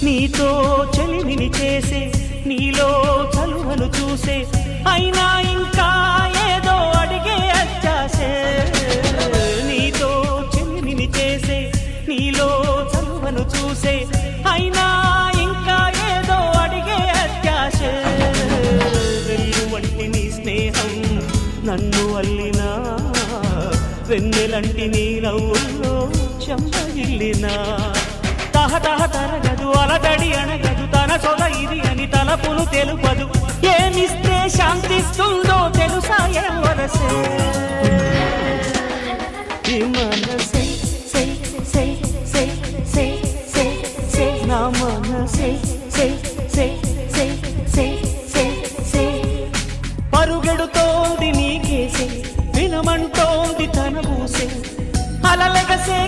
నీతో చెలిమిని చేసే నీలో చలువను చూసే అయినా ఇంకా ఏదో అడిగే అత్యాసే నీతో చెలిమిని చేసే నీలో చలువను చూసే అయినా ఇంకా ఏదో అడిగే అత్యాసే వెళ్ళు వంటి నీ స్నేహం నన్ను అల్లినా వెన్నెలంటి నీ నవ్వుల్లో చెంపగిల్లినా తహతహ తరగదు అలదడి అనగదు తన సొద ఇది అని తలపును తెలుపదు ఏమిస్తే శాంతిస్తుందో తెలుసా ఎవరసే ఈ మనసే సే సే సే సే సే సే నా మనసే సే సే సే సే సే సే పరుగెడుతోంది నీకేసే వినమంటోంది తన ఊసే అలలెగసే